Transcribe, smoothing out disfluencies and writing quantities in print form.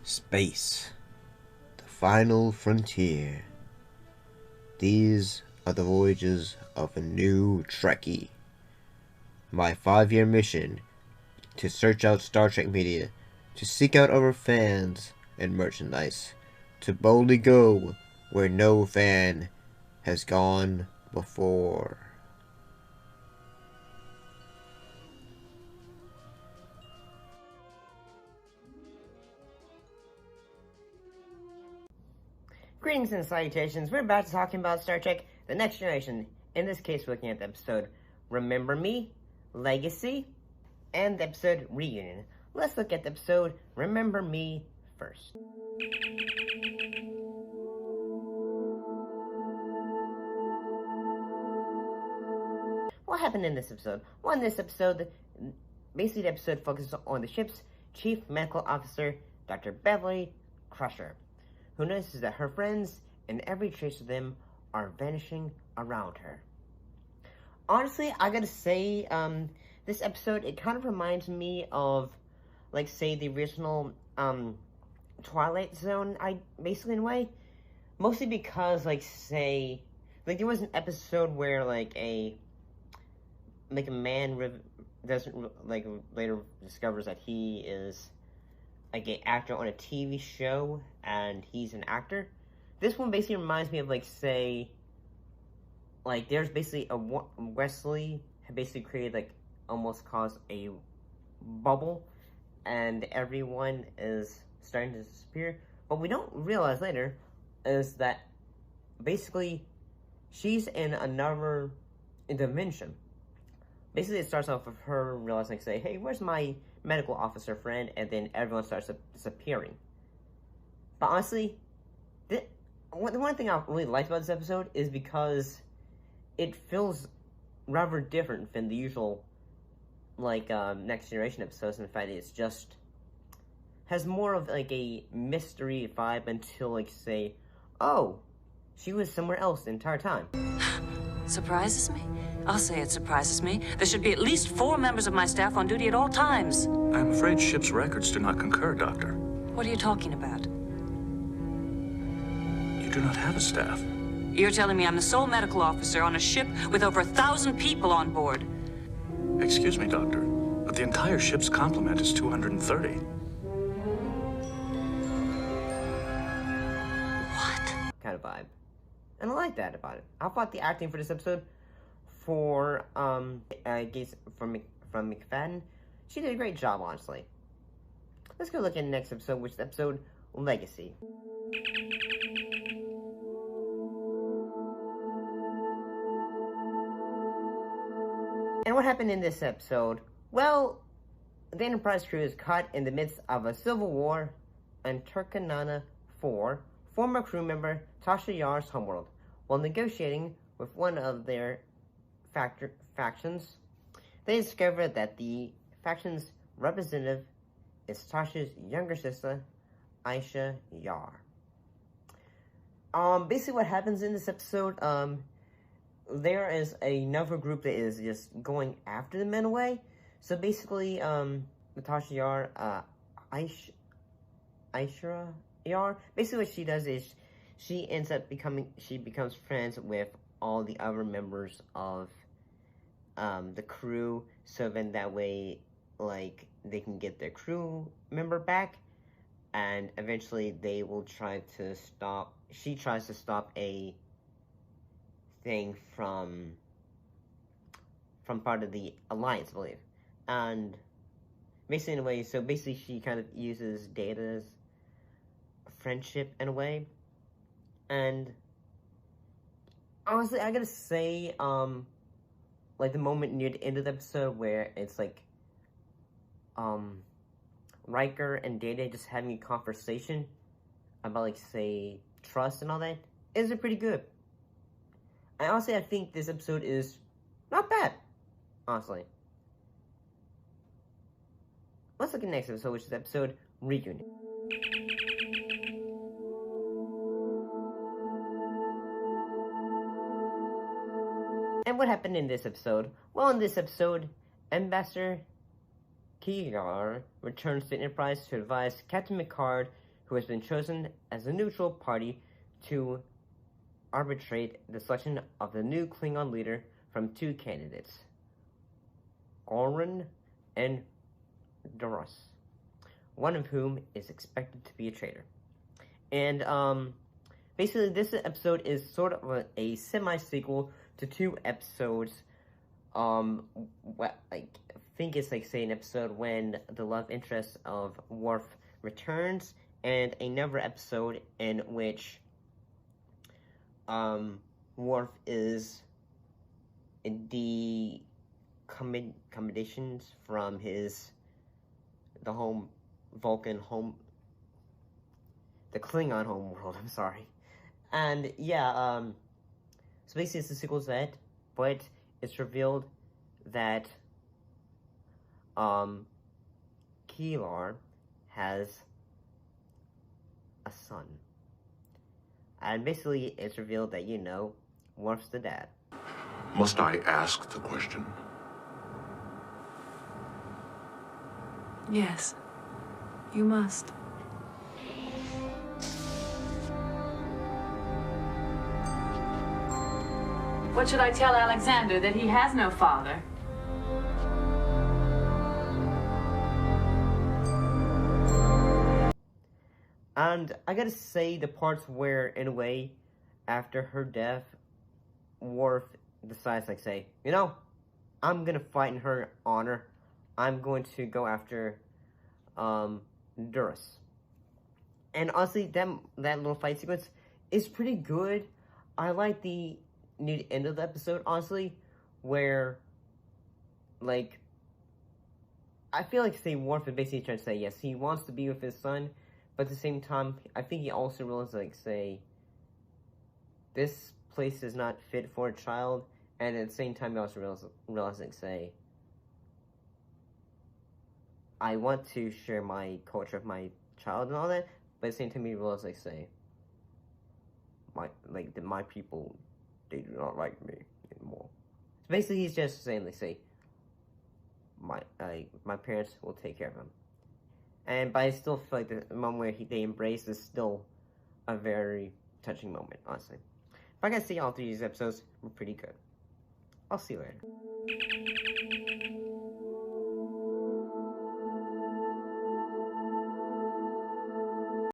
Space, the final frontier. These are the voyages of a new Trekkie. My 5-year mission to search out Star Trek media, to seek out our fans and merchandise, to boldly go where no fan has gone before. Greetings and salutations. We're about to talk about Star Trek The Next Generation. In this case, we're looking at the episode Remember Me, Legacy, and the episode Reunion. Let's look at the episode Remember Me first. What happened in this episode? Well, in this episode, basically the episode focuses on the ship's chief medical officer, Dr. Beverly Crusher, who notices that her friends and every trace of them are vanishing around her. Honestly, I gotta say, this episode, it kind of reminds me of, like, say, the original, Twilight Zone, basically, in a way. Mostly because, like, say, like, there was an episode where, like, a man later discovers that he is like an actor on a TV show, and he's an actor. This one basically reminds me of, like, say, like, there's basically Wesley had basically created, like, almost caused a bubble, and everyone is starting to disappear. What we don't realize later is that basically she's in another dimension. Basically, it starts off with her realizing, say, hey, where's my medical officer friend? And then everyone starts disappearing. But honestly, the one thing I really liked about this episode is because it feels rather different than the usual, like, Next Generation episodes. In fact, it's just has more of, like, a mystery vibe until, like, say, oh, she was somewhere else the entire time. Surprises me? I'll say it surprises me. There should be at least 4 members of my staff on duty at all times. I'm afraid ship's records do not concur, Doctor. What are you talking about? You do not have a staff. You're telling me I'm the sole medical officer on a ship with over 1,000 people on board? Excuse me, Doctor, but the entire ship's complement is 230. What? Kind of vibe. And I like that about it. I thought the acting for this episode for, I guess, from McFadden, she did a great job, honestly. Let's go look at the next episode, which is episode Legacy. And what happened in this episode? Well, the Enterprise crew is caught in the midst of a civil war on Turkanana 4, former crew member Natasha Yar's homeworld. While negotiating with one of their factions, they discover that the faction's representative is Tasha's younger sister, Natasha Yar. Basically what happens in this episode, there is another group that is just going after the men away. So basically, Natasha Yar, Aisha Yar, basically what she does is she becomes friends with all the other members of the crew, so then that way, like, they can get their crew member back, and eventually they will she tries to stop a thing from part of the Alliance, I believe. And basically in a way, so basically she kind of uses Data's friendship in a way. And honestly, I gotta say, like, the moment near the end of the episode where it's like, Riker and Data just having a conversation about, like, say, trust and all that, is pretty good. And honestly, I think this episode is not bad, honestly. Let's look at the next episode, which is episode Reunion. And what happened in this episode? Well, in this episode, Ambassador Kigar returns to Enterprise to advise Captain Picard who has been chosen as a neutral party to arbitrate the selection of the new Klingon leader from two candidates, Goran and Duras, one of whom is expected to be a traitor. And basically this episode is sort of a semi-sequel to two episodes. I think it's like, say, an episode when the love interest of Worf returns, and another episode in which Worf is in the accommodations from the Klingon home world, I'm sorry. And yeah, so basically it's the sequel to that, but it's revealed that Keelar has a son. And basically it's revealed that, you know, Worf's the dad. Must I ask the question? Yes, you must. What should I tell Alexander? That he has no father? And I gotta say, the parts where, in a way, after her death, Worf decides, like, say, you know, I'm gonna fight in her honor. I'm going to go after, Duras. And honestly, that little fight sequence is pretty good. I like the near the end of the episode, honestly, where, like, I feel like, say, Worf is basically trying to say, yes, he wants to be with his son, but at the same time, I think he also realized, like, say, this place is not fit for a child, and at the same time, he also realized, like, say, I want to share my culture with my child and all that, but at the same time, he realized, like, say, my people, they do not like me anymore. So basically, he's just saying, like, say, my parents will take care of him. But I still feel like the moment where they embrace is still a very touching moment, honestly. If I gotta say, all three of these episodes were pretty good. I'll see you later.